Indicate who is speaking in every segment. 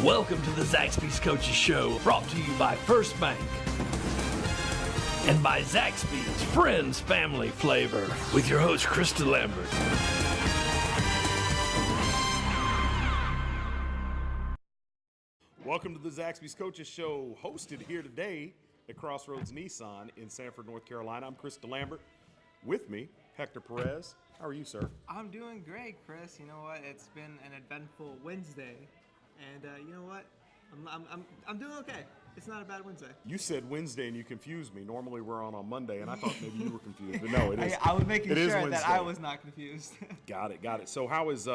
Speaker 1: Welcome to the Zaxby's Coaches Show, brought to you by First Bank and by Zaxby's Friends Family Flavor, with your host, Chris Delambert.
Speaker 2: Welcome to the Zaxby's Coaches Show, hosted here today at Crossroads Nissan in Sanford, North Carolina. I'm Chris Delambert. With me, Hector Perez. How are you, sir?
Speaker 3: I'm doing great, Chris. You know what? It's been an eventful Wednesday, and you know what? I'm doing okay. It's not a bad Wednesday.
Speaker 2: You said Wednesday and you confused me. Normally we're on Monday, and I thought maybe you were confused, but no, it is.
Speaker 3: I was making
Speaker 2: it
Speaker 3: sure that I was not confused.
Speaker 2: Got it. So how is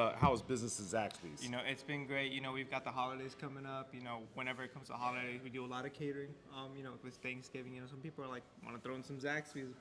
Speaker 2: business at Zaxby's?
Speaker 3: You know, it's been great. You know, we've got the holidays coming up. You know, whenever it comes to holidays, we do a lot of catering. You know, with Thanksgiving, you know, some people are like, want to throw in some Zaxby's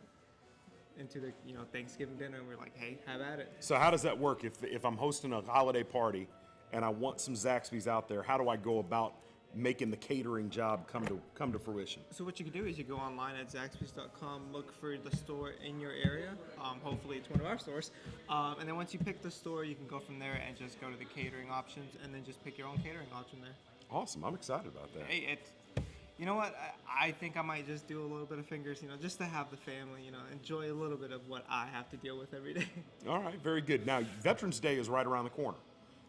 Speaker 3: into the, you know, Thanksgiving dinner, and we're like, hey, have at it.
Speaker 2: So how does that work? If I'm hosting a holiday party and I want some Zaxby's out there, how do I go about making the catering job come to fruition?
Speaker 3: So what you can do is you go online at Zaxby's.com, look for the store in your area. Hopefully it's one of our stores. And then once you pick the store, you can go from there and just go to the catering options, and then just pick your own catering option there.
Speaker 2: Awesome. I'm excited about that.
Speaker 3: Hey, you know what? I think I might just do a little bit of fingers, you know, just to have the family, you know, enjoy a little bit of what I have to deal with every day.
Speaker 2: All right, very good. Now, Veterans Day is right around the corner.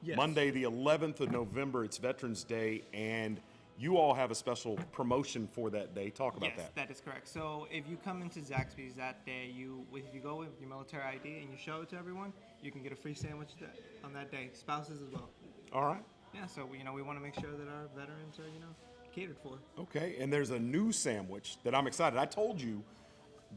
Speaker 3: Yes.
Speaker 2: Monday, the 11th of November, it's Veterans Day, and you all have a special promotion for that day. Talk about that.
Speaker 3: Yes, that is correct. So if you come into Zaxby's that day, if you go with your military ID and you show it to everyone, you can get a free sandwich on that day. Spouses as well.
Speaker 2: All right.
Speaker 3: Yeah, so you know, we want to make sure that our veterans are, you know, catered for.
Speaker 2: Okay, and there's a new sandwich that I'm excited. I told you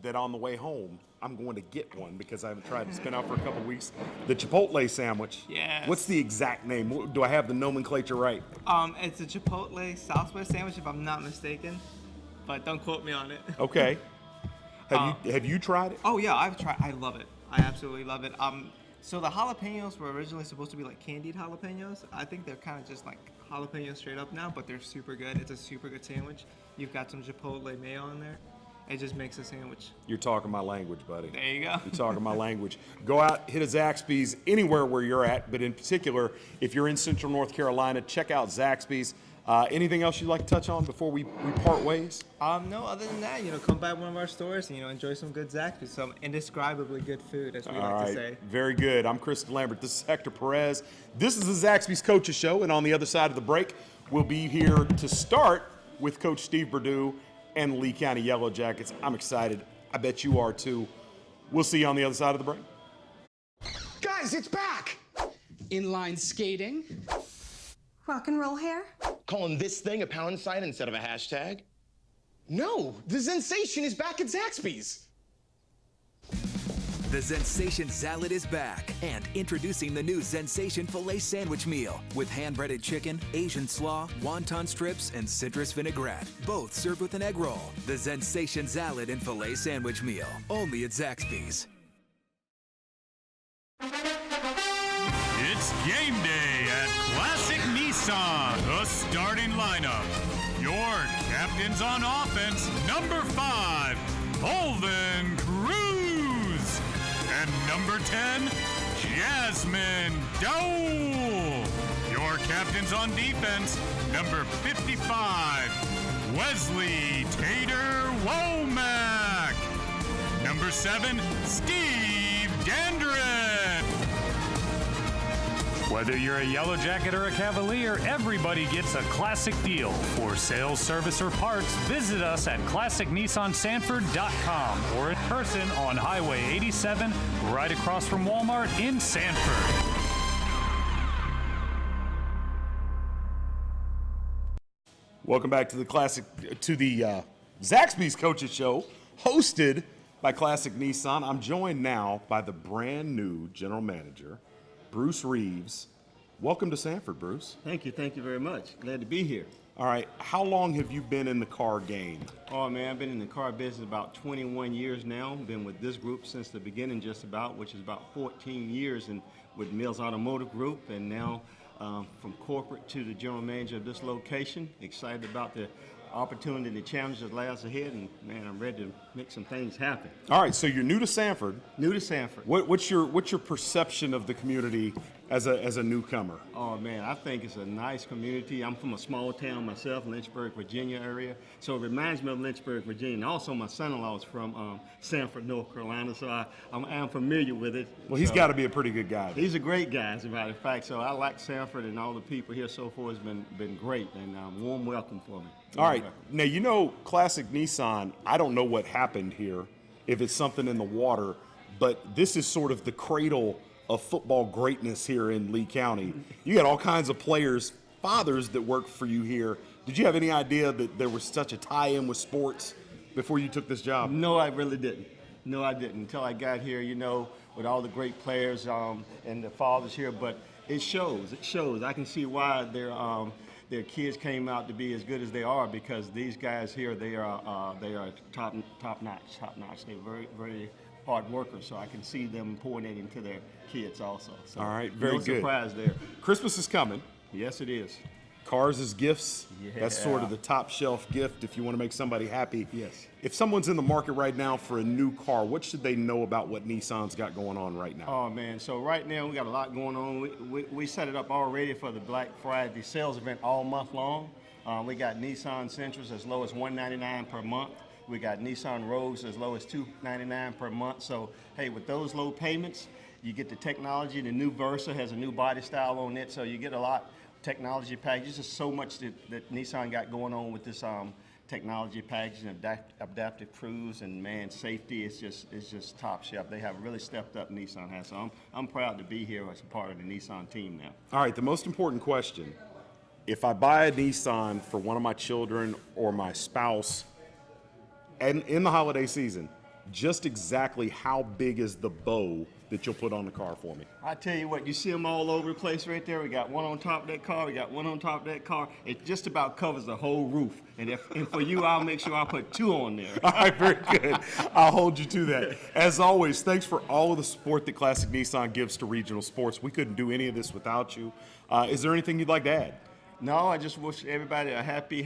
Speaker 2: that on the way home, I'm going to get one because I haven't tried it. It's been out for a couple of weeks. The Chipotle sandwich.
Speaker 3: Yes.
Speaker 2: What's the exact name? Do I have the nomenclature right?
Speaker 3: It's a Chipotle Southwest sandwich, if I'm not mistaken, but don't quote me on it.
Speaker 2: Okay. Have you tried it?
Speaker 3: Oh yeah, I've tried. I love it. I absolutely love it. So the jalapenos were originally supposed to be like candied jalapenos. I think they're kind of just like jalapenos straight up now, but they're super good. It's a super good sandwich. You've got some Chipotle mayo in there. It just makes a sandwich.
Speaker 2: You're talking my language, buddy.
Speaker 3: There you go.
Speaker 2: You're talking my language. Go out, hit a Zaxby's anywhere where you're at, but in particular, if you're in Central North Carolina, check out Zaxby's. Anything else you'd like to touch on before we part ways?
Speaker 3: No, other than that, you know, come by one of our stores and, you know, enjoy some good Zaxby's, some indescribably good food, as we like to say.
Speaker 2: Very good. I'm Chris Delambert. This is Hector Perez. This is the Zaxby's Coaches Show, and on the other side of the break, we'll be here to start with Coach Steve Burdeau and Lee County Yellow Jackets. I'm excited. I bet you are too. We'll see you on the other side of the break.
Speaker 4: Guys, it's back!
Speaker 5: Inline skating.
Speaker 6: Rock and roll hair?
Speaker 4: Calling this thing a pound sign instead of a hashtag? No, the sensation is back at Zaxby's.
Speaker 7: The Zensation Salad is back, and introducing the new Zensation Filet Sandwich Meal with hand-breaded chicken, Asian slaw, wonton strips, and citrus vinaigrette, both served with an egg roll. The Zensation Salad and Filet Sandwich Meal, only at Zaxby's.
Speaker 8: It's game day at Classic Nissan. The starting lineup. Your captains on offense, number 5, Holden Cruz. And number 10, Jasmine Dowell. Your captains on defense, number 55, Wesley Tater Womack. Number 7, Steve Dandrin. Whether you're a Yellow Jacket or a Cavalier, everybody gets a classic deal. For sales, service, or parts, visit us at ClassicNissanSanford.com or in person on Highway 87, right across from Walmart in Sanford.
Speaker 2: Welcome back to the Zaxby's Coaches Show, hosted by Classic Nissan. I'm joined now by the brand new general manager, Bruce Reaves. Welcome to Sanford, Bruce.
Speaker 9: Thank you very much. Glad to be here.
Speaker 2: All right, how long have you been in the car game?
Speaker 9: Oh man, I've been in the car business about 21 years now. Been with this group since the beginning just about, which is about 14 years and with Mills Automotive Group, and now from corporate to the general manager of this location. Excited about the opportunity, the challenge that lies ahead, and man, I'm ready to make some things happen.
Speaker 2: All right, so you're new to Sanford.
Speaker 9: New to Sanford.
Speaker 2: What's your perception of the community as a newcomer?
Speaker 9: Oh man, I think it's a nice community. I'm from a small town myself, Lynchburg, Virginia area. So it reminds me of Lynchburg, Virginia. And also my son-in-law is from Sanford, North Carolina, so I'm familiar with it.
Speaker 2: Well, he's
Speaker 9: So,
Speaker 2: got to be a pretty good guy.
Speaker 9: He's a great guy, as a matter of fact. So I like Sanford, and all the people here so far has been great, and warm welcome for me.
Speaker 2: All right. Now, you know, Classic Nissan, I don't know what happened here, if it's something in the water, but this is sort of the cradle of football greatness here in Lee County. You got all kinds of players, fathers that work for you here. Did you have any idea that there was such a tie-in with sports before you took this job?
Speaker 9: No, I really didn't. No, I didn't until I got here, you know, with all the great players and the fathers here. But it shows. It shows. I can see why their kids came out to be as good as they are, because these guys here, they are top notch. They're very, very hard workers, so I can see them pouring it into their kids also. So
Speaker 2: all right, very good.
Speaker 9: No surprise there.
Speaker 2: Christmas is coming.
Speaker 9: Yes, it is.
Speaker 2: Cars as gifts.
Speaker 9: Yeah.
Speaker 2: That's sort of the top shelf gift if you want to make somebody happy.
Speaker 9: Yes.
Speaker 2: If someone's in the market right now for a new car, what should they know about what Nissan's got going on right now?
Speaker 9: Oh man, so right now we got a lot going on. We set it up already for the Black Friday sales event all month long. We got Nissan Sentras as low as $199 per month. We got Nissan Rogues as low as $299 per month. So, hey, with those low payments, you get the technology. The new Versa has a new body style on it, so you get a lot of technology packages. There's so much that Nissan got going on with this technology package and adaptive cruise and man safety. It's just top shelf. They have really stepped up. Nissan has. So I'm proud to be here as a part of the Nissan team now.
Speaker 2: All right, the most important question: if I buy a Nissan for one of my children or my spouse, and in the holiday season, just exactly how big is the bow that you'll put on the car for me?
Speaker 9: I tell you what, you see them all over the place right there. We got one on top of that car. We got one on top of that car. It just about covers the whole roof. And for you, I'll make sure I put two on there.
Speaker 2: All right, very good. I'll hold you to that. As always, thanks for all of the support that Classic Nissan gives to regional sports. We couldn't do any of this without you. Is there anything you'd like to add?
Speaker 9: No, I just wish everybody a happy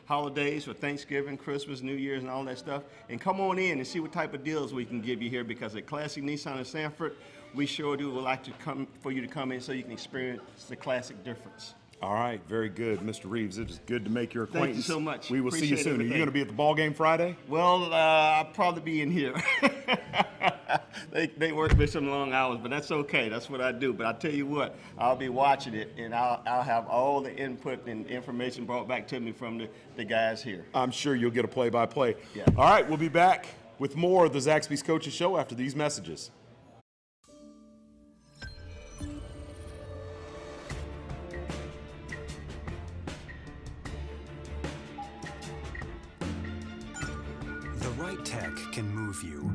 Speaker 9: holidays for Thanksgiving, Christmas, New Year's, and all that stuff. And come on in and see what type of deals we can give you here, because at Classic Nissan in Sanford, we sure do would like to for you to come in so you can experience the classic difference.
Speaker 2: All right, very good. Mr. Reaves, it is good to make your acquaintance.
Speaker 9: Thank you so much.
Speaker 2: We will see you soon. Are you going to be at the ball game Friday?
Speaker 9: Well, I'll probably be in here. They work me some long hours, but that's okay. That's what I do. But I tell you what, I'll be watching it, and I'll have all the input and information brought back to me from the guys here.
Speaker 2: I'm sure you'll get a play-by-play.
Speaker 9: Yeah.
Speaker 2: All right, we'll be back with more of the Zaxby's Coaches Show after these messages.
Speaker 10: The right tech can move you.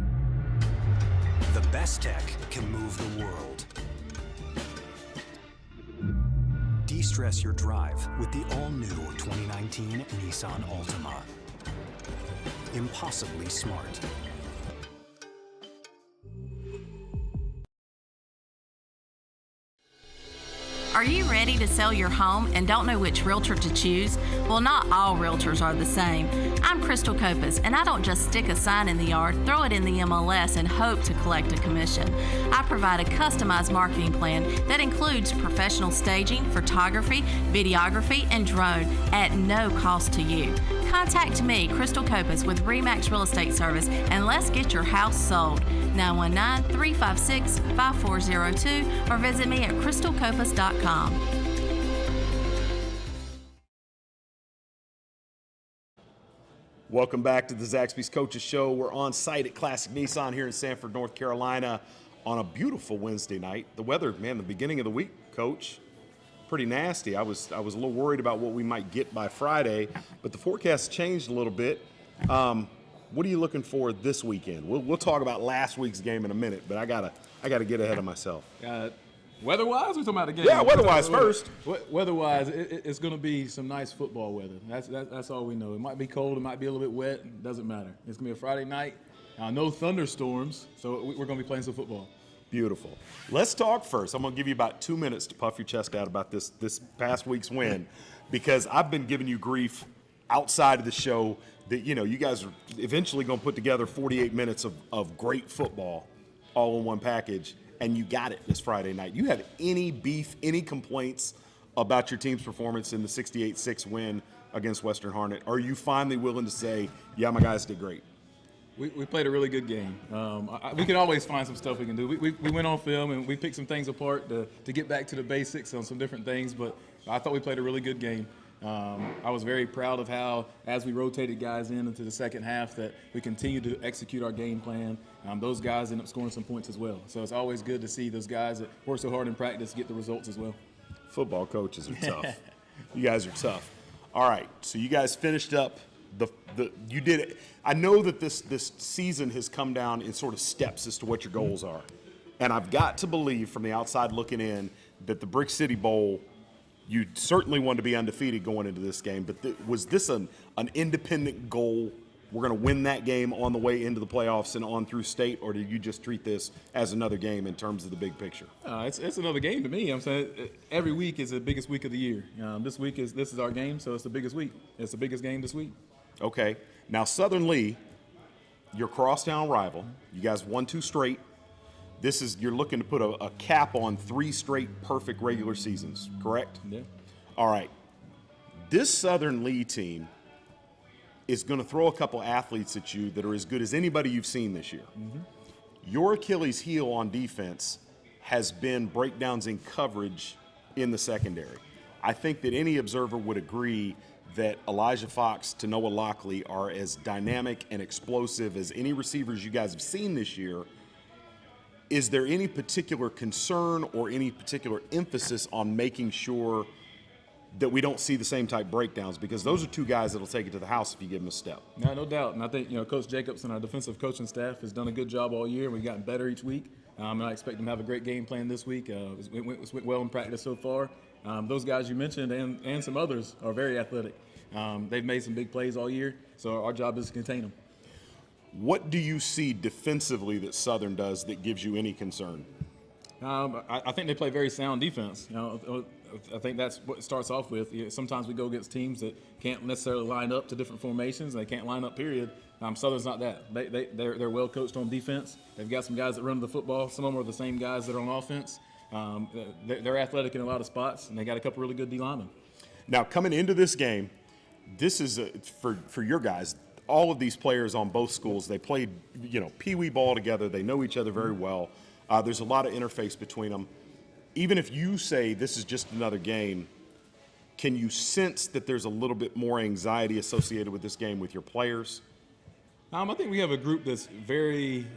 Speaker 10: The best tech can move the world. De-stress your drive with the all-new 2019 Nissan Altima. Impossibly smart.
Speaker 11: Are you ready to sell your home and don't know which realtor to choose? Well, not all realtors are the same. I'm Crystal Copas, and I don't just stick a sign in the yard, throw it in the MLS, and hope to collect a commission. I provide a customized marketing plan that includes professional staging, photography, videography, and drone at no cost to you. Contact me, Crystal Copas, with RE/MAX Real Estate Service, and let's get your house sold. 919-356-5402 or visit me at crystalcopas.com.
Speaker 2: Welcome back to the Zaxby's Coaches Show. We're on site at Classic Nissan here in Sanford, North Carolina on a beautiful Wednesday night. The weather, man, the beginning of the week, Coach, pretty nasty. I was a little worried about what we might get by Friday, but the forecast changed a little bit. What are you looking for this weekend? We'll talk about last week's game in a minute, but I gotta get ahead of myself.
Speaker 12: Weather-wise, we're talking about the game.
Speaker 2: Yeah, weather-wise first.
Speaker 12: Weather-wise, it's going to be some nice football weather. That's all we know. It might be cold, it might be a little bit wet. It doesn't matter. It's going to be a Friday night. No thunderstorms, so we're going to be playing some football.
Speaker 2: Beautiful. Let's talk first. I'm going to give you about 2 minutes to puff your chest out about this past week's win, because I've been giving you grief outside of the show that, you guys are eventually going to put together 48 minutes of great football all in one package. and you got it this Friday night. You have any beef, any complaints about your team's performance in the 68-6 win against Western Harnett? Are you finally willing to say, yeah, my guys did great?
Speaker 12: We played a really good game. We can always find some stuff we can do. We went on film and we picked some things apart to get back to the basics on some different things, but I thought we played a really good game. I was very proud of how, as we rotated guys into the second half, that we continued to execute our game plan. Those guys ended up scoring some points as well. So it's always good to see those guys that work so hard in practice get the results as well.
Speaker 2: Football coaches are tough. You guys are tough. All right, so you guys finished up you did it. I know that this season has come down in sort of steps as to what your goals are. And I've got to believe from the outside looking in that the Brick City Bowl, you certainly wanted to be undefeated going into this game, but was this an independent goal? We're going to win that game on the way into the playoffs and on through state, or do you just treat this as another game in terms of the big picture?
Speaker 12: It's another game to me. I'm saying every week is the biggest week of the year. This is our game, so it's the biggest week. It's the biggest game this week.
Speaker 2: Okay. Now, Southern Lee, your crosstown rival, you guys won 2 straight. You're looking to put a cap on 3 straight perfect regular seasons, correct?
Speaker 12: Yeah.
Speaker 2: All right. This Southern Lee team is going to throw a couple athletes at you that are as good as anybody you've seen this year.
Speaker 12: Mm-hmm.
Speaker 2: Your Achilles heel on defense has been breakdowns in coverage in the secondary. I think that any observer would agree that Elijah Fox to Noah Lockley are as dynamic and explosive as any receivers you guys have seen this year. Is there any particular concern or any particular emphasis on making sure that we don't see the same type breakdowns? Because those are 2 guys that'll take it to the house if you give them a step.
Speaker 12: No doubt. And I think, Coach Jacobs and our defensive coaching staff has done a good job all year. We've gotten better each week. And I expect them to have a great game plan this week. It went well in practice so far. Those guys you mentioned and some others are very athletic. They've made some big plays all year, so our job is to contain them.
Speaker 2: What do you see defensively that Southern does that gives you any concern?
Speaker 12: I think they play very sound defense. I think that's what it starts off with. Sometimes we go against teams that can't necessarily line up to different formations. They can't line up, period. Southern's not that. They're well coached on defense. They've got some guys that run the football. Some of them are the same guys that are on offense. They're athletic in a lot of spots, and they got a couple really good D linemen.
Speaker 2: Now, coming into this game, this is for your guys. All of these players on both schools, they played, pee-wee ball together. They know each other very well. There's a lot of interface between them. Even if you say this is just another game, can you sense that there's a little bit more anxiety associated with this game with your players?
Speaker 12: I think we have a group that's very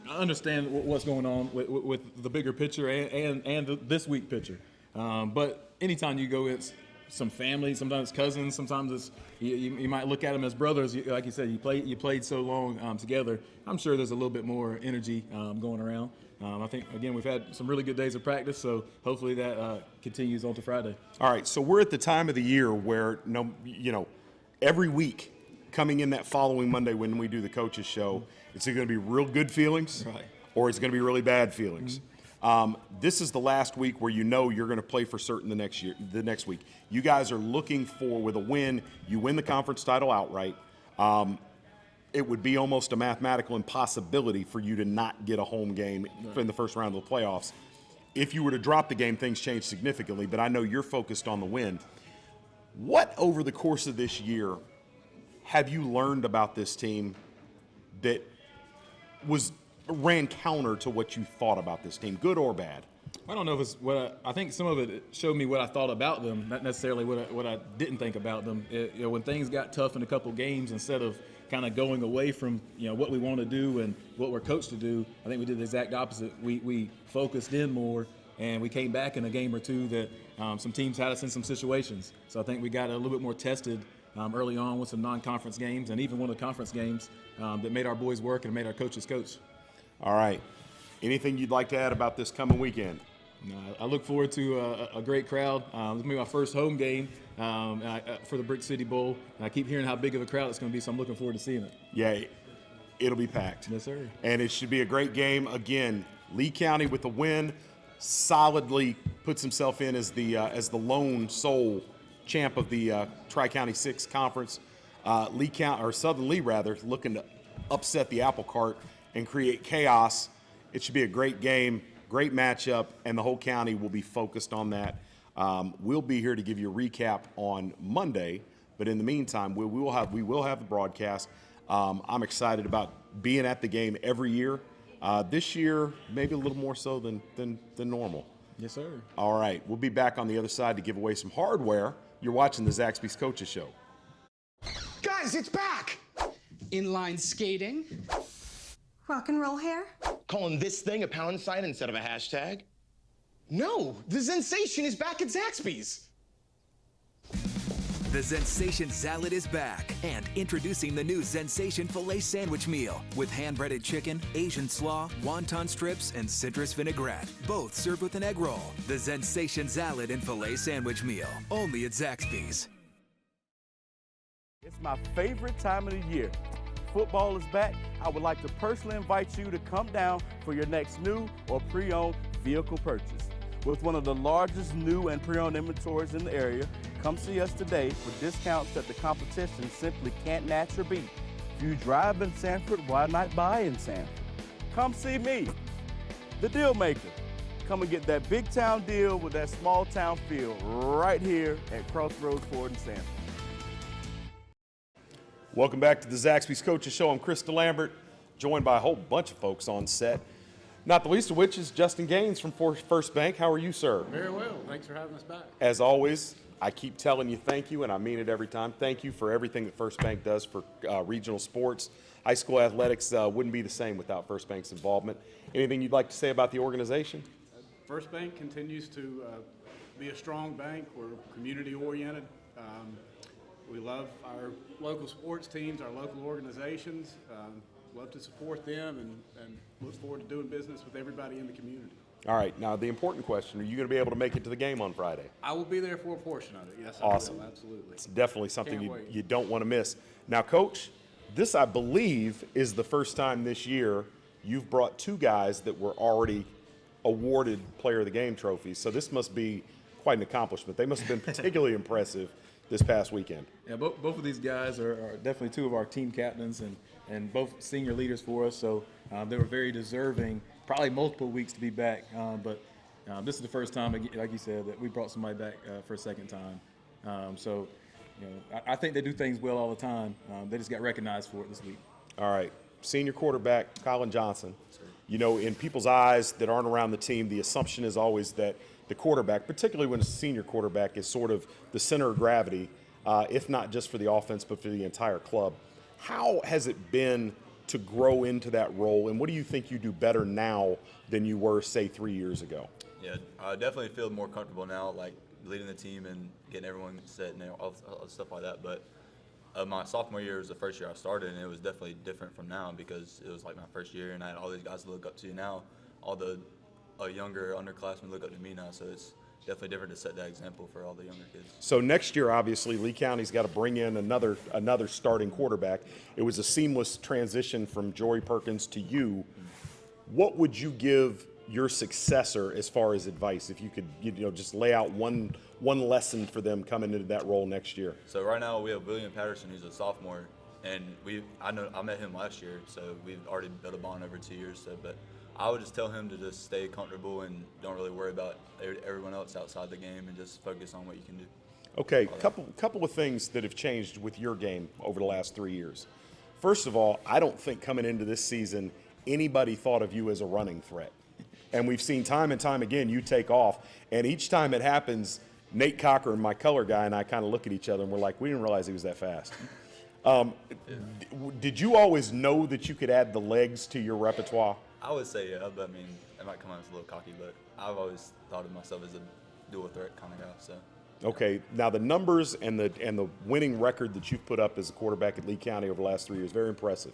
Speaker 12: understand what's going on with the bigger picture and this week picture. But anytime you go, it's some family, sometimes cousins, sometimes it's you might look at them as brothers. Like you said, you played so long together. I'm sure there's a little bit more energy going around. I think, again, we've had some really good days of practice, so hopefully that continues on to Friday.
Speaker 2: All right, so we're at the time of the year where, every week coming in that following Monday when we do the coaches show, it's going to be real good feelings,
Speaker 12: right,
Speaker 2: or it's going to be really bad feelings. Mm-hmm. This is the last week where you're going to play for certain the next week. You guys are looking for, with a win, you win the conference title outright. It would be almost a mathematical impossibility for you to not get a home game in the first round of the playoffs. If you were to drop the game, things change significantly, but I know you're focused on the win. What, over the course of this year, have you learned about this team that ran counter to what you thought about this team, good or bad?
Speaker 12: I don't know if it's what I think. Some of it showed me what I thought about them, not necessarily what I didn't think about them. When things got tough in a couple games, instead of kind of going away from what we want to do and what we're coached to do, I think we did the exact opposite. We focused in more, and we came back in a game or two that some teams had us in some situations. So I think we got a little bit more tested early on with some non-conference games, and even one of the conference games that made our boys work and made our coaches coach.
Speaker 2: All right. Anything you'd like to add about this coming weekend?
Speaker 12: No, I look forward to a great crowd. This is going to be my first home game for the Brick City Bowl. And I keep hearing how big of a crowd it's going to be, so I'm looking forward to seeing it.
Speaker 2: Yeah, it'll be packed.
Speaker 12: Yes, sir.
Speaker 2: And it should be a great game. Again, Lee County with the win solidly puts himself in as the lone sole champ of the Tri-County 6 Conference. Southern Lee, looking to upset the apple cart and create chaos It should be a great game, great matchup, and the whole county will be focused on that. We'll be here to give you a recap on Monday, but in the meantime, we will have the broadcast. I'm excited about being at the game every year. This year, maybe a little more so than normal.
Speaker 12: Yes, sir.
Speaker 2: All right, we'll be back on the other side to give away some hardware. You're watching the Zaxby's Coaches Show.
Speaker 4: Guys, it's back!
Speaker 5: Inline skating.
Speaker 6: Rock and roll hair?
Speaker 4: Calling this thing a pound sign instead of a hashtag? No, the sensation is back at Zaxby's.
Speaker 7: The Zensation Salad is back, and introducing the new Zensation Filet Sandwich Meal with hand-breaded chicken, Asian slaw, wonton strips, and citrus vinaigrette. Both served with an egg roll. The Zensation Salad and Filet Sandwich Meal, only at Zaxby's.
Speaker 13: It's my favorite time of the year. Football is back. I would like to personally invite you to come down for your next new or pre-owned vehicle purchase. With one of the largest new and pre-owned inventories in the area, come see us today for discounts that the competition simply can't match or beat. If you drive in Sanford, why not buy in Sanford? Come see me, the deal maker. Come and get that big town deal with that small town feel right here at Crossroads Ford in Sanford.
Speaker 2: Welcome back to the Zaxby's Coaches Show. I'm Chris Delambert, joined by a whole bunch of folks on set. Not the least of which is Justin Gaines from First Bank. How are you, sir?
Speaker 14: Very well. Thanks for having us back.
Speaker 2: As always, I keep telling you thank you, and I mean it every time. Thank you for everything that First Bank does for regional sports. High school athletics wouldn't be the same without First Bank's involvement. Anything you'd like to say about the organization?
Speaker 14: First Bank continues to be a strong bank. We're community-oriented. We love our local sports teams, our local organizations. Love to support them and look forward to doing business with everybody in the community.
Speaker 2: All right. Now, the important question, are you going to be able to make it to the game on Friday?
Speaker 14: I will be there for a portion of it. Yes,
Speaker 2: awesome.
Speaker 14: I will. Absolutely.
Speaker 2: It's definitely something you don't want to miss. Now, Coach, this, I believe, is the first time this year you've brought two guys that were already awarded Player of the Game trophies. So this must be quite an accomplishment. They must have been particularly impressive this past weekend.
Speaker 12: Yeah, both of these guys are definitely two of our team captains and both senior leaders for us. So they were very deserving, probably multiple weeks to be back. But this is the first time, like you said, that we brought somebody back for a second time. So you know, I think they do things well all the time. They just got recognized for it this week.
Speaker 2: All right. Senior quarterback, Colin Johnson. You know, in people's eyes that aren't around the team, the assumption is always that the quarterback, particularly when it's a senior quarterback, is sort of the center of gravity, if not just for the offense, but for the entire club. How has it been to grow into that role, and what do you think you do better now than you were, say, 3 years ago?
Speaker 15: Yeah, I definitely feel more comfortable now, like leading the team and getting everyone set and all stuff like that. But my sophomore year was the first year I started, and it was definitely different from now because it was like my first year, and I had all these guys to look up to. Now all the younger underclassmen look up to me now, so it's definitely different to set that example for all the younger kids.
Speaker 2: So next year, obviously, Lee County's got to bring in another starting quarterback. It was a seamless transition from Jory Perkins to you. What would you give your successor as far as advice, if you could, just lay out one lesson for them coming into that role next year?
Speaker 15: So right now we have William Patterson, who's a sophomore, and I met him last year, so we've already built a bond over 2 years. So, but I would just tell him to just stay comfortable and don't really worry about everyone else outside the game and just focus on what you can do.
Speaker 2: Okay, couple of things that have changed with your game over the last 3 years. First of all, I don't think coming into this season anybody thought of you as a running threat. And we've seen time and time again you take off. And each time it happens, Nate Cochran, my color guy, and I kind of look at each other and we're like, we didn't realize he was that fast. Did you always know that you could add the legs to your repertoire?
Speaker 15: I would say, yeah, but I mean, it might come out as a little cocky, but I've always thought of myself as a dual threat kind of guy. So.
Speaker 2: Okay, now the numbers and the winning record that you've put up as a quarterback at Lee County over the last 3 years, very impressive.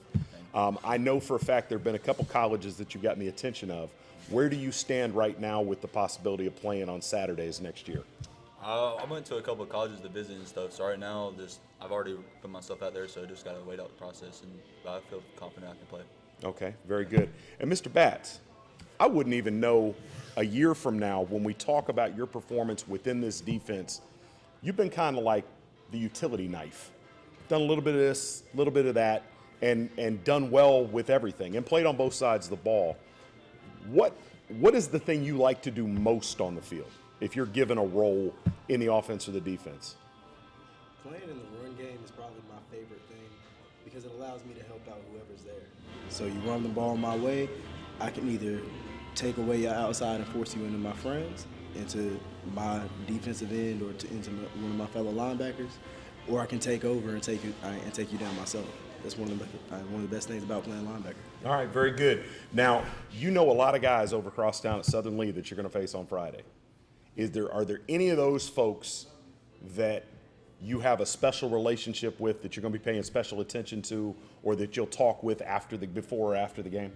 Speaker 2: I know for a fact there have been a couple colleges that you've gotten the attention of. Where do you stand right now with the possibility of playing on Saturdays next year?
Speaker 15: I went to a couple of colleges to visit and stuff, so right now I've already put myself out there, so I just got to wait out the process, but I feel confident I can play.
Speaker 2: Okay, very good. And Mr. Batts, I wouldn't even know a year from now when we talk about your performance within this defense, you've been kind of like the utility knife. Done a little bit of this, a little bit of that, and done well with everything and played on both sides of the ball. What is the thing you like to do most on the field if you're given a role in the offense or the defense?
Speaker 16: Playing in the run game is probably my favorite thing because it allows me to help out whoever's there. So you run the ball my way, I can either take away your outside and force you into my friends, into my defensive end, or into one of my fellow linebackers, or I can take over and take you down myself. That's one of the best things about playing linebacker.
Speaker 2: All right, very good. Now, you know a lot of guys over across town at Southern Lee that you're going to face on Friday. Are there any of those folks that you have a special relationship with that you're going to be paying special attention to, or that you'll talk with before or after the game?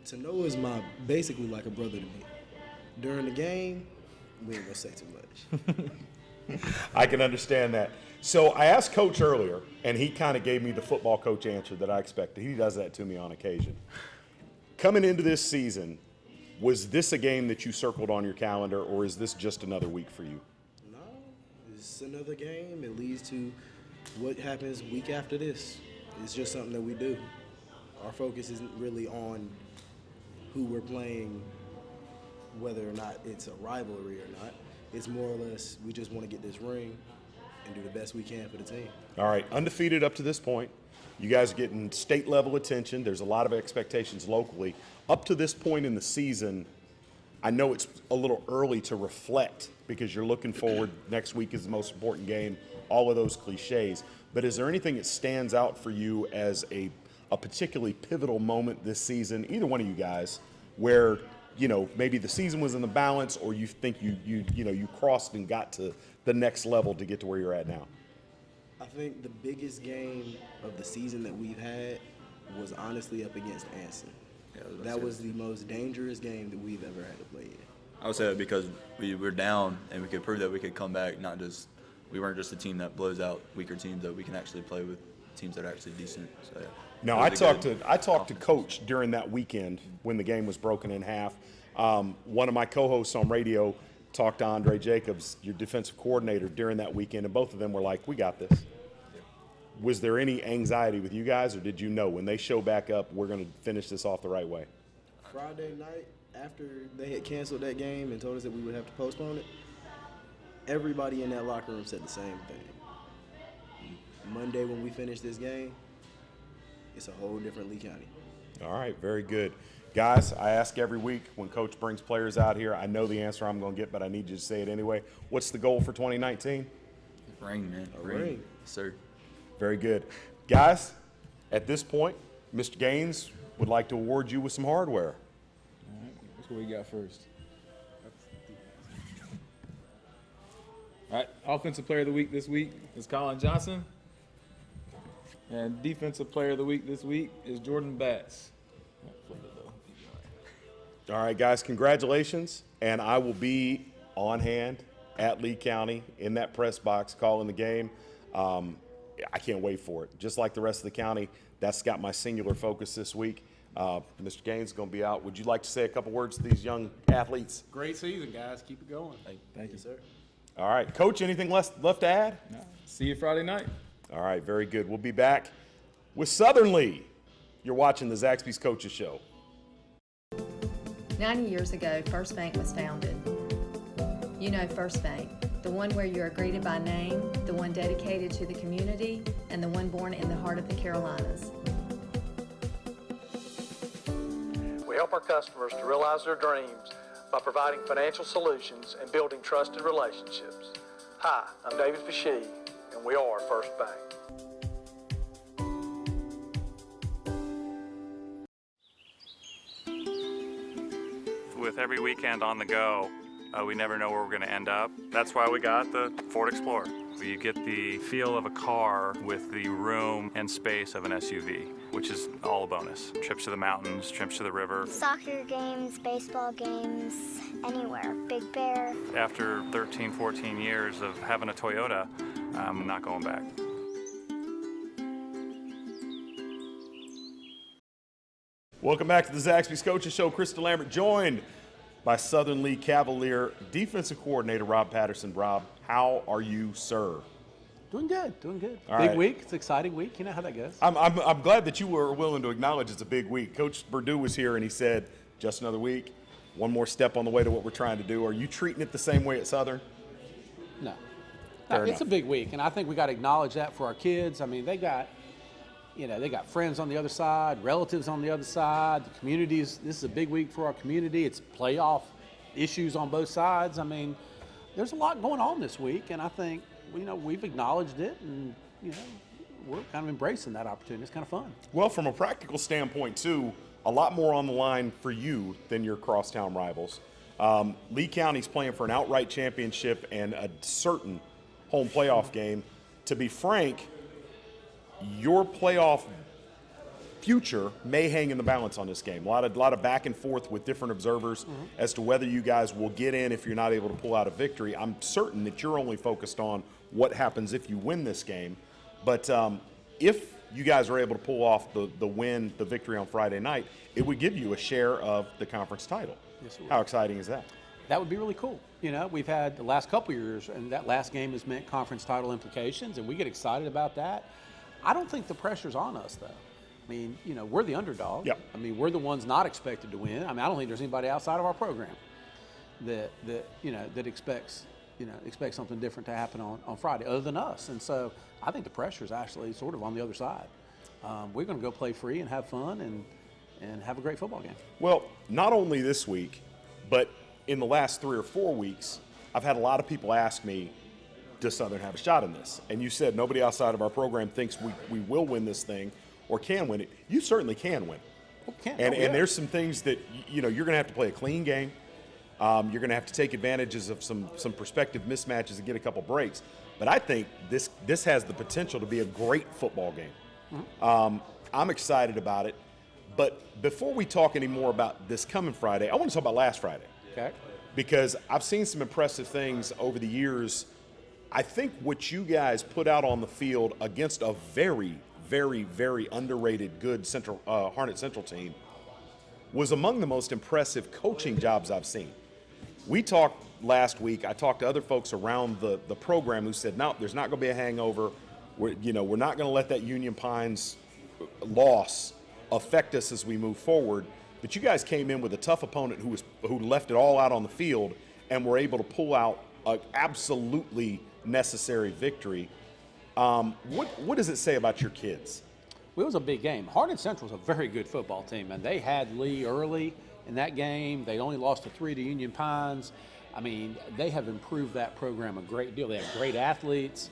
Speaker 16: To know is basically like a brother to me. During the game, we ain't gonna say too much.
Speaker 2: I can understand that. So I asked Coach earlier, and he kind of gave me the football coach answer that I expected. He does that to me on occasion. Coming into this season, was this a game that you circled on your calendar, or is this just another week for you?
Speaker 16: No, it's another game. It leads to what happens week after this. It's just something that we do. Our focus isn't really on who we're playing, whether or not it's a rivalry or not. It's more or less we just want to get this ring and do the best we can for the team.
Speaker 2: All right, undefeated up to this point. You guys are getting state-level attention. There's a lot of expectations locally. Up to this point in the season, I know it's a little early to reflect because you're looking forward. Next week is the most important game, all of those cliches. But is there anything that stands out for you as a particularly pivotal moment this season, either one of you guys, where maybe the season was in the balance, or you think you crossed and got to the next level to get to where you're at now?
Speaker 16: I think the biggest game of the season that we've had was honestly up against Anson. That was the most dangerous game that we've ever had to play in.
Speaker 15: I would say that because we were down and we could prove that we could come back. We weren't just a team that blows out weaker teams, that we can actually play with teams that are actually decent. So yeah.
Speaker 2: Now, I talked to Coach during that weekend when the game was broken in half. One of my co-hosts on radio talked to Andre Jacobs, your defensive coordinator, during that weekend, and both of them were like, we got this. Was there any anxiety with you guys, or did you know when they show back up, we're going to finish this off the right way?
Speaker 16: Friday night, after they had canceled that game and told us that we would have to postpone it, everybody in that locker room said the same thing. Monday when we finish this game, it's a whole different Lee County.
Speaker 2: All right, very good. Guys, I ask every week when Coach brings players out here, I know the answer I'm going to get, but I need you to say it anyway. What's the goal for 2019?
Speaker 15: Ring, man.
Speaker 16: A ring.
Speaker 15: Yes, sir.
Speaker 2: Very good. Guys, at this point, Mr. Gaines would like to award you with some hardware.
Speaker 12: All right, that's what we got first. All right, Offensive Player of the Week this week is Colin Johnson. And Defensive Player of the Week this week is Jordan Batts.
Speaker 2: All right, guys, congratulations. And I will be on hand at Lee County in that press box calling the game. I can't wait for it. Just like the rest of the county, that's got my singular focus this week. Mr. Gaines is going to be out. Would you like to say a couple words to these young athletes?
Speaker 14: Great season, guys. Keep it going.
Speaker 12: Thank you,
Speaker 16: sir.
Speaker 2: All right. Coach, anything left to add?
Speaker 12: No. See you Friday night.
Speaker 2: All right, very good. We'll be back with Southern Lee. You're watching the Zaxby's Coaches Show.
Speaker 17: 90 years ago, First Bank was founded. You know First Bank, the one where you are greeted by name, the one dedicated to the community, and the one born in the heart of the Carolinas.
Speaker 1: We help our customers to realize their dreams by providing financial solutions and building trusted relationships. Hi, I'm David Fashee, and we are First Bank.
Speaker 18: With every weekend on the go, we never know where we're going to end up. That's why we got the Ford Explorer. You get the feel of a car with the room and space of an SUV, which is all a bonus. Trips to the mountains, trips to the river.
Speaker 19: Soccer games, baseball games, anywhere. Big Bear.
Speaker 18: After 13, 14 years of having a Toyota, I'm not going back.
Speaker 2: Welcome back to the Zaxby's Coaches Show. Chris Delambert joined by Southern Lee Cavalier defensive coordinator Rob Patterson. Rob, how are you, sir?
Speaker 20: Doing good, doing good.
Speaker 2: All
Speaker 20: big
Speaker 2: right.
Speaker 20: week. It's an exciting week. You know how that goes.
Speaker 2: I'm glad that you were willing to acknowledge it's a big week. Coach Burdeau was here and he said just another week, one more step on the way to what we're trying to do. Are you treating it the same way at Southern?
Speaker 20: No.
Speaker 2: Fair
Speaker 20: It's
Speaker 2: enough.
Speaker 20: a big week, and I think we got to acknowledge that for our kids. I mean, they got friends on the other side, relatives on the other side, the communities. This is a big week for our community. It's playoff issues on both sides. I mean, there's a lot going on this week, and I think, we've acknowledged it, and, we're kind of embracing that opportunity. It's kind of fun.
Speaker 2: Well, from a practical standpoint, too, a lot more on the line for you than your crosstown rivals. Lee County's playing for an outright championship and a certain home playoff game. To be frank, your playoff future may hang in the balance on this game. A lot of back and forth with different observers as to whether you guys will get in if you're not able to pull out a victory. I'm certain that you're only focused on what happens if you win this game. But if you guys are able to pull off the victory on Friday night, it would give you a share of the conference title.
Speaker 20: Yes, it would.
Speaker 2: How exciting is that?
Speaker 20: That would be really cool. We've had the last couple years, and that last game has meant conference title implications, and we get excited about that. I don't think the pressure's on us, though. I mean, we're the underdog.
Speaker 2: Yep.
Speaker 20: I mean, we're the ones not expected to win. I mean, I don't think there's anybody outside of our program that expects something different to happen on Friday, other than us. And so I think the pressure is actually sort of on the other side. We're going to go play free and have fun and have a great football game.
Speaker 2: Well, not only this week, but in the last 3 or 4 weeks, I've had a lot of people ask me, does Southern have a shot in this? And you said nobody outside of our program thinks we will win this thing or can win it. You certainly can win it. And there's some things that, you're going to have to play a clean game. You're going to have to take advantages of some prospective mismatches and get a couple breaks. But I think this has the potential to be a great football game. I'm excited about it. But before we talk any more about this coming Friday, I want to talk about last Friday.
Speaker 20: Okay.
Speaker 2: Because I've seen some impressive things over the years. I think what you guys put out on the field against a very, very, very underrated good Harnett Central team was among the most impressive coaching jobs I've seen. We talked last week. I talked to other folks around the program who said, no, there's not going to be a hangover. We're not going to let that Union Pines loss affect us as we move forward. But you guys came in with a tough opponent who left it all out on the field and were able to pull out an absolutely necessary victory. What does it say about your kids?
Speaker 20: Well, it was a big game. Harnett Central is a very good football team, and they had Lee early in that game. They only lost to 3 to Union Pines. I mean, they have improved that program a great deal. They have great athletes.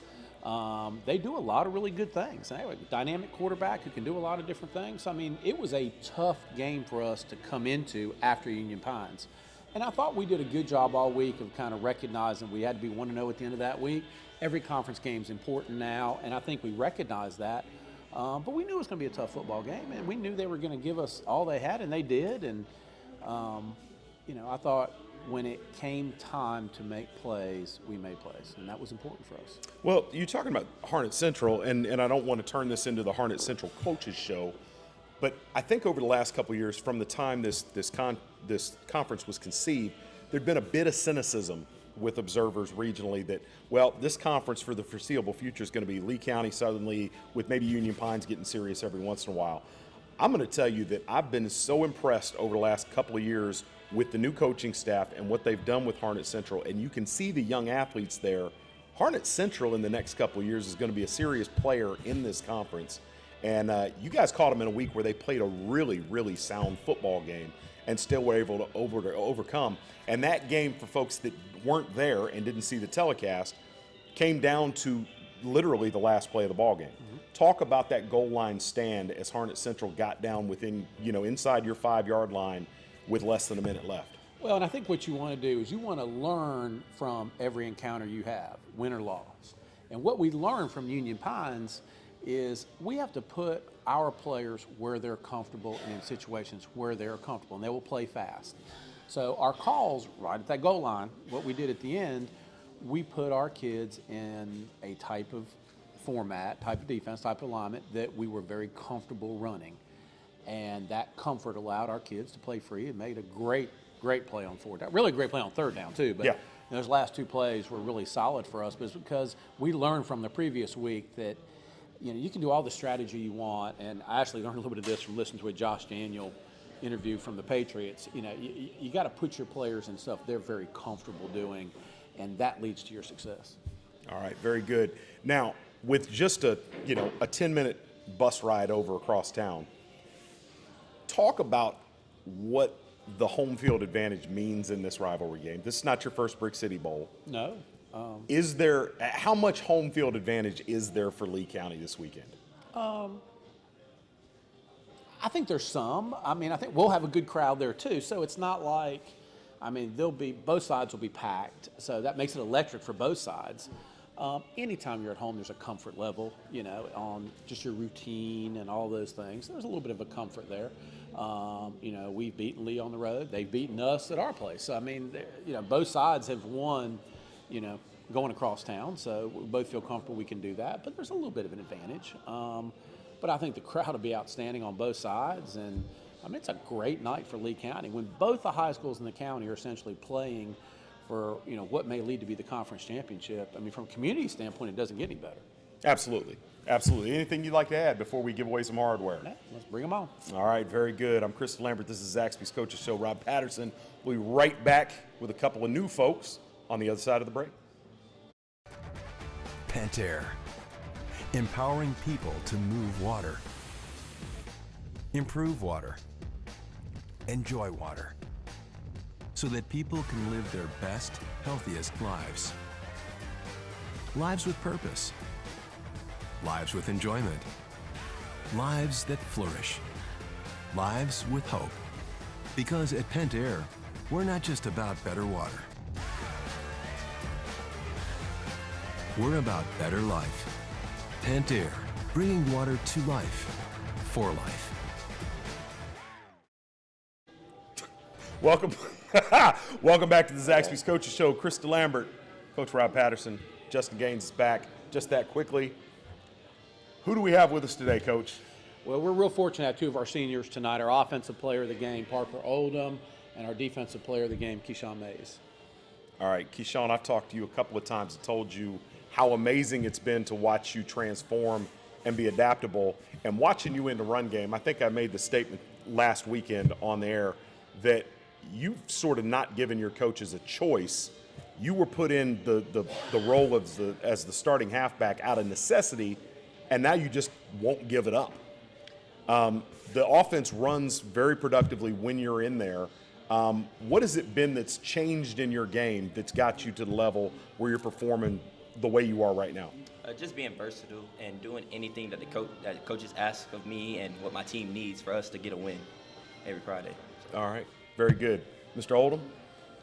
Speaker 20: They do a lot of really good things. They have a dynamic quarterback who can do a lot of different things. I mean, it was a tough game for us to come into after Union Pines. And I thought we did a good job all week of kind of recognizing we had to be 1-0 at the end of that week. Every conference game is important now, and I think we recognize that. But we knew it was going to be a tough football game, and we knew they were going to give us all they had, and they did. And, I thought when it came time to make plays, we made plays, and that was important for us.
Speaker 2: Well, you're talking about Harnett Central, and I don't want to turn this into the Harnett Central coaches show, but I think over the last couple of years, from the time this conference was conceived, there'd been a bit of cynicism with observers regionally that, well, this conference for the foreseeable future is going to be Lee County, Southern Lee, with maybe Union Pines getting serious every once in a while. I'm going to tell you that I've been so impressed over the last couple of years with the new coaching staff and what they've done with Harnett Central, and you can see the young athletes there. Harnett Central in the next couple of years is going to be a serious player in this conference, and you guys caught them in a week where they played a really, really sound football game and still were able to overcome. And that game, for folks that weren't there and didn't see the telecast, came down to literally the last play of the ball game. Talk about that goal line stand as Harnett Central got down within, inside your 5-yard line with less than a minute left.
Speaker 20: Well, and I think what you want to do is you want to learn from every encounter you have, win or loss. And what we learned from Union Pines is we have to put our players where they're comfortable and in situations where they're comfortable, and they will play fast. So our calls right at that goal line, what we did at the end, we put our kids in a type of format, type of defense, type of alignment that we were very comfortable running. And that comfort allowed our kids to play free and made a great play on 4th down. Really great play on 3rd down, too. But those last 2 plays were really solid for us, but it's because we learned from the previous week that you can do all the strategy you want. And I actually learned a little bit of this from listening to a Josh Daniel interview from the Patriots, you got to put your players in stuff they're very comfortable doing, and that leads to your success.
Speaker 2: All right, very good. Now, with just a 10-minute bus ride over across town, talk about what the home field advantage means in this rivalry game. This is not your first Brick City Bowl.
Speaker 20: No.
Speaker 2: How much home field advantage is there for Lee County this weekend?
Speaker 20: I think there's some. I mean, I think we'll have a good crowd there too. So it's not like, both sides will be packed. So that makes it electric for both sides. Anytime you're at home, there's a comfort level, on just your routine and all those things. There's a little bit of a comfort there. We've beaten Lee on the road. They've beaten us at our place. So, both sides have won, going across town. So we both feel comfortable we can do that. But there's a little bit of an advantage. But I think the crowd will be outstanding on both sides. And, it's a great night for Lee County. When both the high schools in the county are essentially playing for, what may lead to be the conference championship, from a community standpoint, it doesn't get any better.
Speaker 2: Absolutely. Absolutely. Anything you'd like to add before we give away some hardware?
Speaker 20: Yeah, let's bring them on.
Speaker 2: All right, very good. I'm Chris Delambert. This is Zaxby's Coaches Show. Rob Patterson. We'll be right back with a couple of new folks on the other side of the break.
Speaker 21: Pentair. Empowering people to move water. Improve water. Enjoy water. So that people can live their best, healthiest lives. Lives with purpose. Lives with enjoyment. Lives that flourish. Lives with hope. Because at Pentair, we're not just about better water. We're about better life. Pentair, bringing water to life, for life.
Speaker 2: Welcome back to the Zaxby's Coaches Show. Chris Delambert, Coach Rob Patterson, Justin Gaines is back. Just that quickly, who do we have with us today, Coach?
Speaker 20: Well, we're real fortunate to have two of our seniors tonight, our offensive player of the game, Parker Oldham, and our defensive player of the game, Keyshawn Mays.
Speaker 2: All right, Keyshawn, I've talked to you a couple of times and told you how amazing it's been to watch you transform and be adaptable. And watching you in the run game, I think I made the statement last weekend on the air that you've sort of not given your coaches a choice. You were put in the role as the starting halfback out of necessity, and now you just won't give it up. The offense runs very productively when you're in there. What has it been that's changed in your game that's got you to the level where you're performing the way you are right now?
Speaker 22: Just being versatile and doing anything that the coaches ask of me and what my team needs for us to get a win every Friday.
Speaker 2: All right, very good. Mr. Oldham,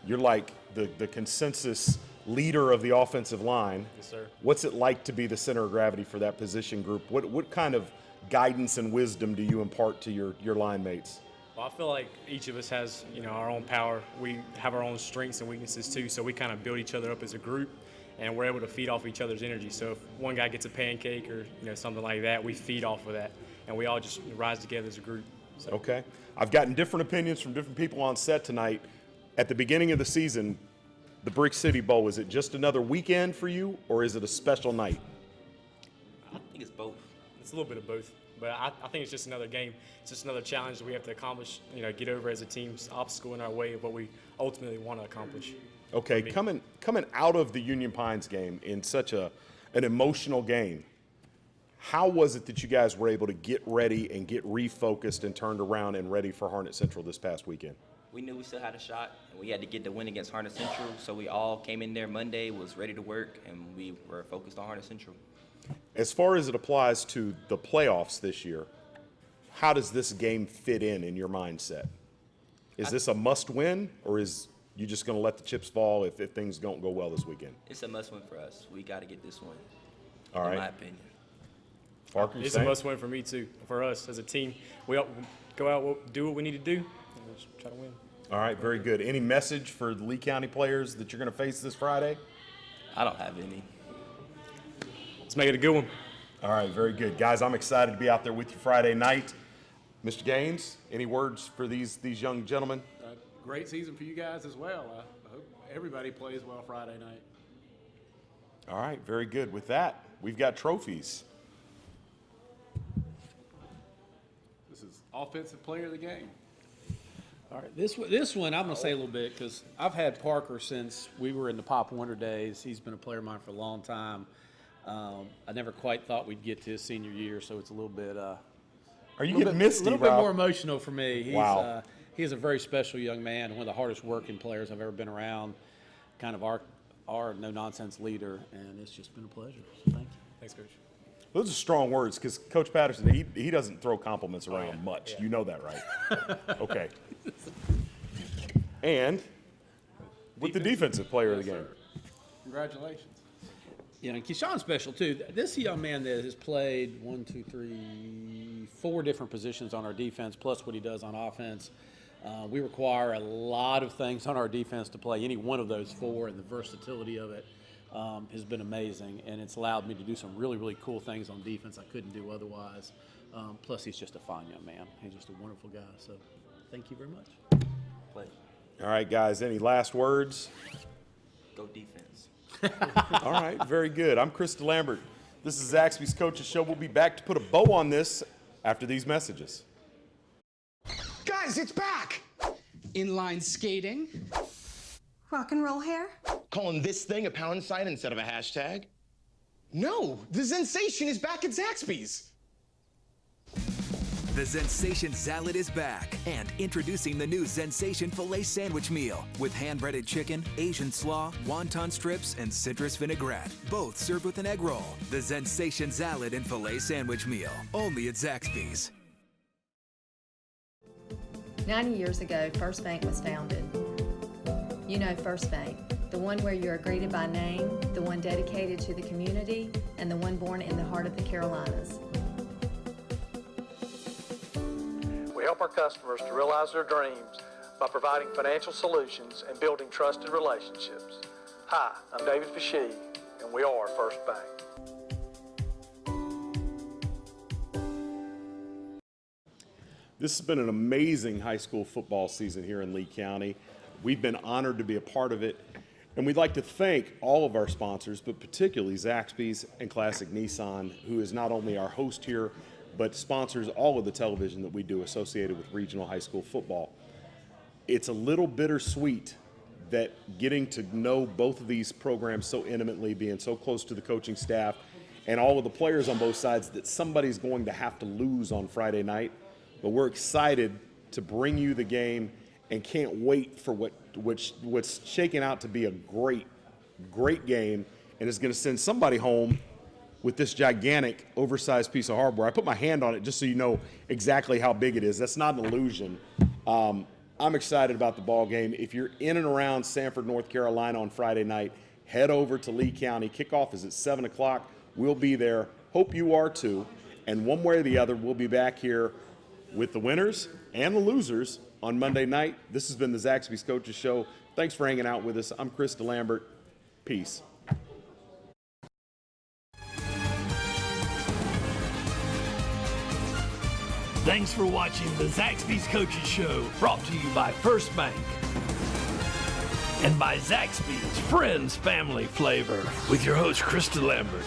Speaker 2: you're like the consensus leader of the offensive line.
Speaker 23: Yes, sir.
Speaker 2: What's it like to be the center of gravity for that position group? What kind of guidance and wisdom do you impart to your line mates?
Speaker 23: Well, I feel like each of us has, our own power. We have our own strengths and weaknesses too, so we kind of build each other up as a group, and we're able to feed off each other's energy. So if one guy gets a pancake or something like that, we feed off of that, and we all just rise together as a group. So.
Speaker 2: Okay. I've gotten different opinions from different people on set tonight. At the beginning of the season, the Brick City Bowl, is it just another weekend for you, or is it a special night?
Speaker 22: I think it's both.
Speaker 23: It's a little bit of both. But I think it's just another game. It's just another challenge that we have to accomplish, get over as a team's obstacle in our way of what we ultimately want to accomplish.
Speaker 2: Okay, coming out of the Union Pines game in such an emotional game, how was it that you guys were able to get ready and get refocused and turned around and ready for Harnett Central this past weekend?
Speaker 22: We knew we still had a shot, and we had to get the win against Harnett Central, so we all came in there Monday, was ready to work, and we were focused on Harnett Central.
Speaker 2: As far as it applies to the playoffs this year, how does this game fit in your mindset? Is this a must-win, or is you just going to let the chips fall if things don't go well this weekend?
Speaker 22: It's a must-win for us. We got to get this one,
Speaker 2: all right.
Speaker 22: in my opinion.
Speaker 2: Parker,
Speaker 23: it's a must-win for me, too, for us as a team. We all go out, do what we need to do, and we'll just try to win.
Speaker 2: All right, very good. Any message for the Lee County players that you're going to face this Friday?
Speaker 22: I don't have any.
Speaker 23: Let's make it a good one.
Speaker 2: All right, very good. Guys, I'm excited to be out there with you Friday night. Mr. Gaines, any words for these young gentlemen?
Speaker 14: Great season for you guys as well. I hope everybody plays well Friday night.
Speaker 2: All right, very good. With that, we've got trophies.
Speaker 14: This is Offensive Player of the Game.
Speaker 20: All right, this one I'm going to say a little bit because I've had Parker since we were in the Pop Wonder days. He's been a player of mine for a long time. I never quite thought we'd get to his senior year, so it's a little bit.
Speaker 2: Are you getting misty,
Speaker 20: A little bit more emotional for me.
Speaker 2: Wow.
Speaker 20: He is a very special young man, one of the hardest working players I've ever been around. Kind of our no nonsense leader, and it's just been a pleasure. So thank you.
Speaker 23: Thanks, Coach.
Speaker 2: Those are strong words because Coach Patterson, he doesn't throw compliments around much. Yeah. You know that, right? Okay. And with the defensive player of the game.
Speaker 14: Congratulations.
Speaker 20: You know, Keyshawn's special too. This is a young man that has played 4 different positions on our defense, plus what he does on offense. We require a lot of things on our defense to play any one of those 4, and the versatility of it has been amazing, and it's allowed me to do some really, really cool things on defense I couldn't do otherwise. Plus, he's just a fine young man. He's just a wonderful guy. So, thank you very much.
Speaker 22: Pleasure.
Speaker 2: All right, guys. Any last words?
Speaker 22: Go defense.
Speaker 2: All right, very good. I'm Chris Delambert. This is Zaxby's Coaches Show. We'll be back to put a bow on this after these messages.
Speaker 4: Guys, it's back!
Speaker 5: Inline skating.
Speaker 6: Rock and roll hair?
Speaker 4: Calling this thing a pound sign instead of a hashtag? No, the sensation is back at Zaxby's.
Speaker 7: The Zensation Salad is back, and introducing the new Zensation Filet Sandwich Meal with hand-breaded chicken, Asian slaw, wonton strips, and citrus vinaigrette, both served with an egg roll. The Zensation Salad and Filet Sandwich Meal, only at Zaxby's.
Speaker 17: 90 years ago, First Bank was founded. You know First Bank, the one where you are greeted by name, the one dedicated to the community, and the one born in the heart of the Carolinas.
Speaker 1: We help our customers to realize their dreams by providing financial solutions and building trusted relationships. Hi, I'm David Fashee, and we are First Bank.
Speaker 2: This has been an amazing high school football season here in Lee County. We've been honored to be a part of it, and we'd like to thank all of our sponsors, but particularly Zaxby's and Classic Nissan, who is not only our host here, but sponsors all of the television that we do associated with regional high school football. It's a little bittersweet that getting to know both of these programs so intimately, being so close to the coaching staff and all of the players on both sides, that somebody's going to have to lose on Friday night. But we're excited to bring you the game and can't wait for what's shaking out to be a great game, and is going to send somebody home with this gigantic, oversized piece of hardware. I put my hand on it just so you know exactly how big it is. That's not an illusion. I'm excited about the ball game. If you're in and around Sanford, North Carolina on Friday night, head over to Lee County. Kickoff is at 7 o'clock. We'll be there. Hope you are too. And one way or the other, we'll be back here with the winners and the losers on Monday night. This has been the Zaxby's Coaches Show. Thanks for hanging out with us. I'm Chris Delambert. Peace.
Speaker 3: Thanks for watching the Zaxby's Coaches Show, brought to you by First Bank and by Zaxby's Friends Family Flavor with your host, Chris Delambert.